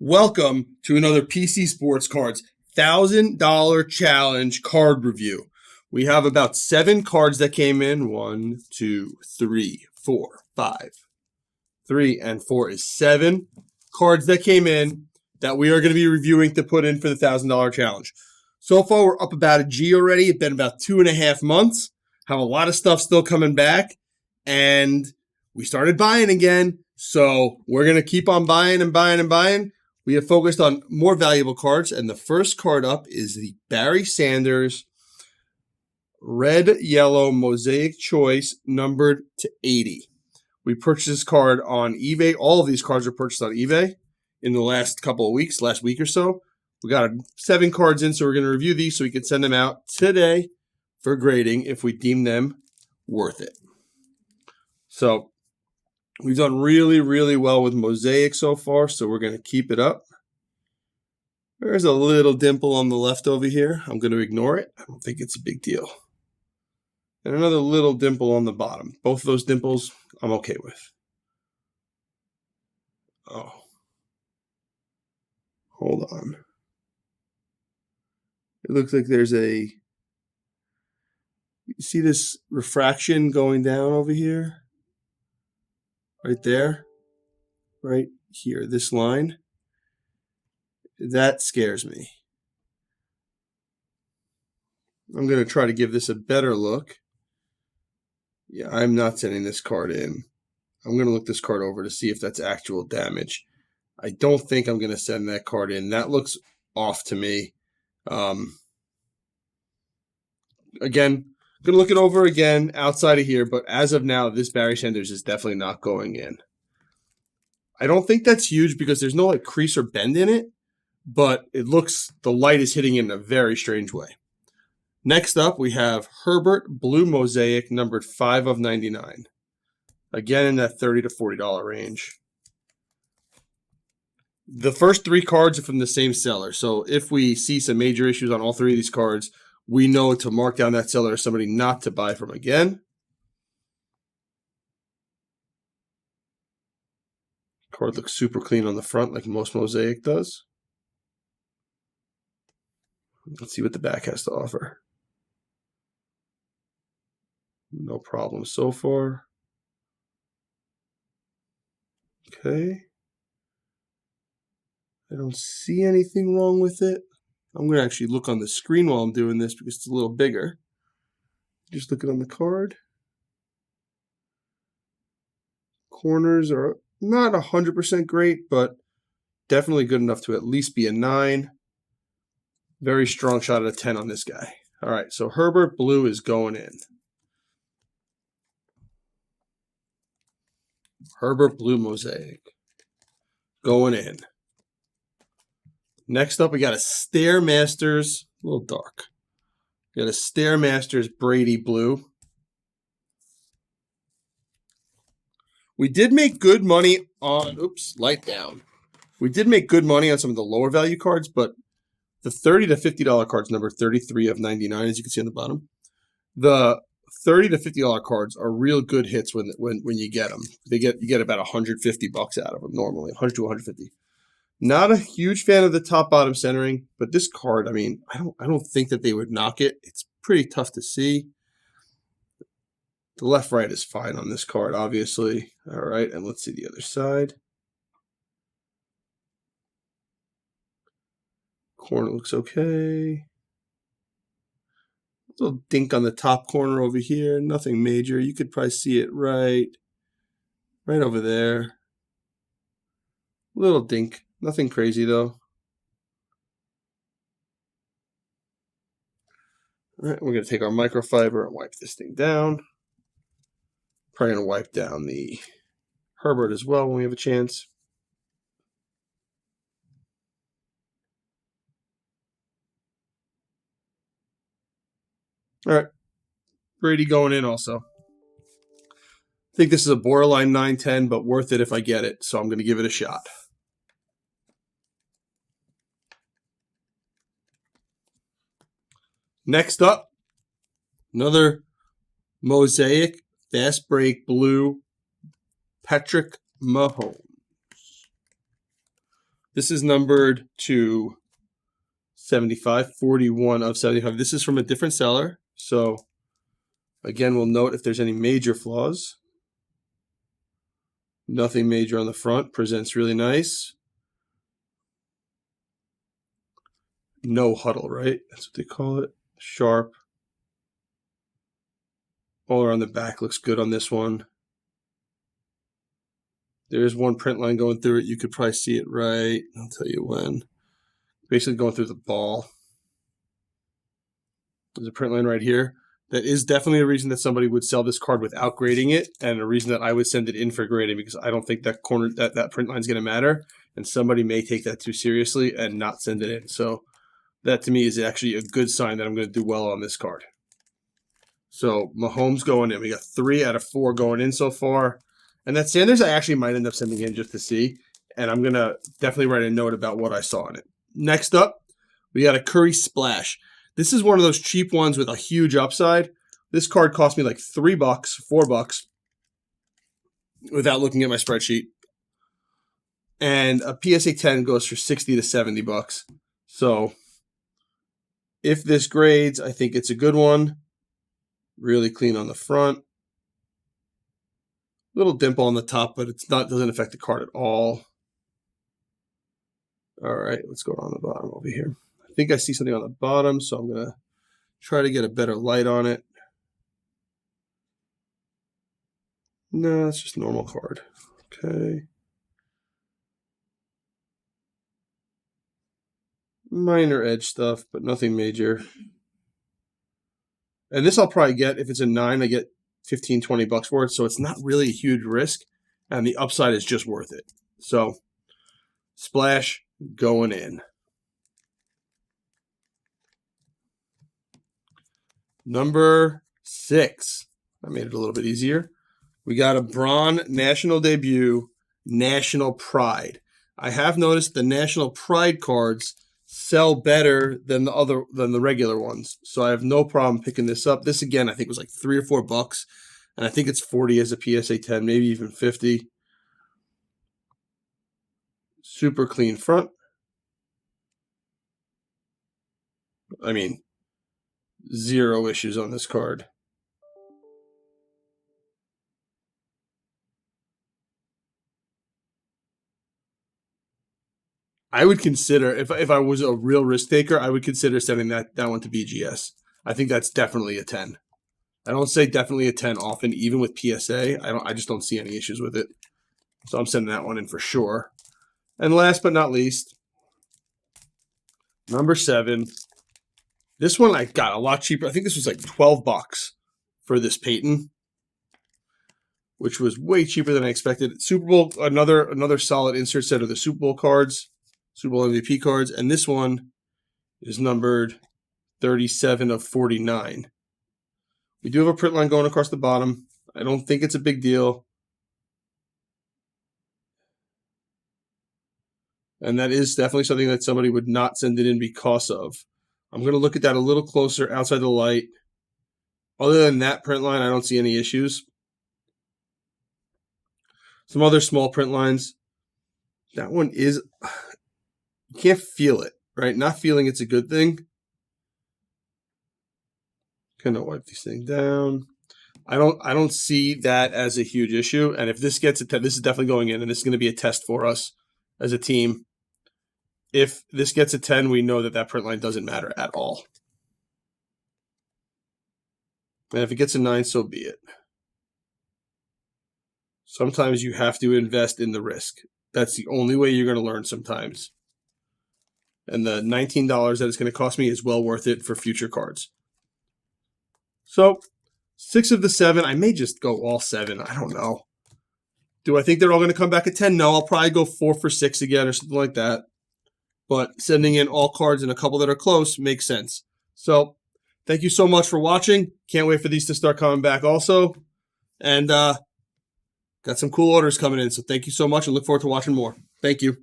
Welcome to another PC Sports Cards $1,000 challenge card review. We have about 7 cards that came in. 1, 2, 3, 4, 5. 3 and 4 is 7 cards that came in that we are going to be reviewing to put in for the $1,000 challenge. So far, we're up about a G already. It's been about 2.5 months. Have a lot of stuff still coming back. And we started buying again. So we're going to keep on buying and buying and buying. We have focused on more valuable cards, and the first card up is the Barry Sanders Red-Yellow Mosaic Choice numbered to 80. We purchased this card on eBay. All of these cards are purchased on eBay in the last couple of weeks, last week or so. We got 7 cards in, so we're going to review these so we can send them out today for grading if we deem them worth it. So we've done really, really well with Mosaic so far, so we're going to keep it up. There's a little dimple on the left over here. I'm going to ignore it. I don't think it's a big deal. And another little dimple on the bottom. Both of those dimples, I'm okay with. Oh. Hold on. It looks like there's a... You see this refraction going down over here? Right there, right here, this line, that scares me. I'm going to try to give this a better look. Yeah, I'm not sending this card in. I'm going to look this card over to see if that's actual damage. I don't think I'm going to send that card in. That looks off to me. Again, going to look it over again outside of here, but as of now, this Barry Sanders is definitely not going in. I don't think that's huge because there's no crease or bend in it, but it looks, the light is hitting it in a very strange way. Next up, we have Herbert Blue Mosaic numbered 5 of 99. Again, in that $30 to $40 range. The first 3 cards are from the same seller, so if we see some major issues on all 3 of these cards, we know to mark down that seller as somebody not to buy from again. Card looks super clean on the front like most Mosaic does. Let's see what the back has to offer. No problem so far. Okay. I don't see anything wrong with it. I'm going to actually look on the screen while I'm doing this because it's a little bigger. Just looking on the card. Corners are not 100% great, but definitely good enough to at least be a 9. Very strong shot at a 10 on this guy. All right, so Herbert Blue is going in. Herbert Blue Mosaic. Going in. Next up, we got a Stairmasters, a little dark. We got a Stairmasters Brady Blue. We did make good money on, light down. We did make good money on some of the lower value cards, but the $30 to $50 cards number 33 of 99, as you can see on the bottom. The $30 to $50 cards are real good hits when you get them. You get about $150 out of them normally, 100 to 150. Not a huge fan of the top-bottom centering, but this card, I mean, I don't think that they would knock it. It's pretty tough to see. The left-right is fine on this card, obviously. All right, and let's see the other side. Corner looks okay. A little dink on the top corner over here. Nothing major. You could probably see it right over there. Little dink. Nothing crazy, though. All right, we're going to take our microfiber and wipe this thing down. Probably going to wipe down the Herbert as well when we have a chance. All right, Brady going in also. I think this is a borderline 9-10, but worth it if I get it, so I'm going to give it a shot. Next up, another Mosaic Fast Break Blue Patrick Mahone. This is numbered to 75, 41 of 75. This is from a different seller. So again, we'll note if there's any major flaws. Nothing major on the front. Presents really nice. No huddle, right? That's what they call it. Sharp. All around the back looks good on this one. There's one print line going through it. You could probably see it right. I'll tell you when. Basically going through the ball. There's a print line right here. That is definitely a reason that somebody would sell this card without grading it, and a reason that I would send it in for grading, because I don't think that corner that print line is going to matter, and somebody may take that too seriously and not send it in. So that to me is actually a good sign that I'm going to do well on this card. So Mahome's going in. We got 3 out of 4 going in so far. And that Sanders I actually might end up sending in just to see. And I'm going to definitely write a note about what I saw in it. Next up, we got a Curry Splash. This is one of those cheap ones with a huge upside. This card cost me like $3, $4 without looking at my spreadsheet. And a PSA 10 goes for 60 to 70 bucks. So if this grades, I think it's a good one. Really clean on the front. Little dimple on the top, but it's not, doesn't affect the card at all. All right, let's go on the bottom over here. I think I see something on the bottom, so I'm going to try to get a better light on it. No, it's just a normal card. Okay. Minor edge stuff, but nothing major. And this I'll probably get, if it's a 9, I get 15, 20 bucks for it. So it's not really a huge risk, and the upside is just worth it. So Splash going in. Number 6. I made it a little bit easier. We got a Braun National Debut, National Pride. I have noticed the National Pride cards sell better than the regular ones. So I have no problem picking this up. This again, I think was like $3 or $4, and I think it's 40 as a PSA 10, maybe even 50. Super clean front. I mean, 0 issues on this card. I would consider, if I was a real risk taker, I would consider sending that one to BGS. I think that's definitely a 10. I don't say definitely a 10 often, even with PSA. I just don't see any issues with it. So I'm sending that one in for sure. And last but not least, number 7. This one I got a lot cheaper. I think this was like $12 for this Peyton, which was way cheaper than I expected. Super Bowl, another solid insert set of the Super Bowl cards, Super Bowl MVP cards, and this one is numbered 37 of 49. We do have a print line going across the bottom. I don't think it's a big deal. And that is definitely something that somebody would not send it in because of. I'm going to look at that a little closer outside the light. Other than that print line, I don't see any issues. Some other small print lines. That one is, you can't feel it, right? Not feeling it's a good thing. Gonna wipe these things down. I don't see that as a huge issue. And if this gets a 10, this is definitely going in, and this is going to be a test for us as a team. If this gets a 10, we know that print line doesn't matter at all. And if it gets a 9, so be it. Sometimes you have to invest in the risk. That's the only way you're going to learn sometimes. And the $19 that it's going to cost me is well worth it for future cards. So 6 of the 7. I may just go all 7. I don't know. Do I think they're all going to come back at 10? No, I'll probably go 4 for 6 again or something like that. But sending in all cards and a couple that are close makes sense. So thank you so much for watching. Can't wait for these to start coming back also. And got some cool orders coming in. So thank you so much and look forward to watching more. Thank you.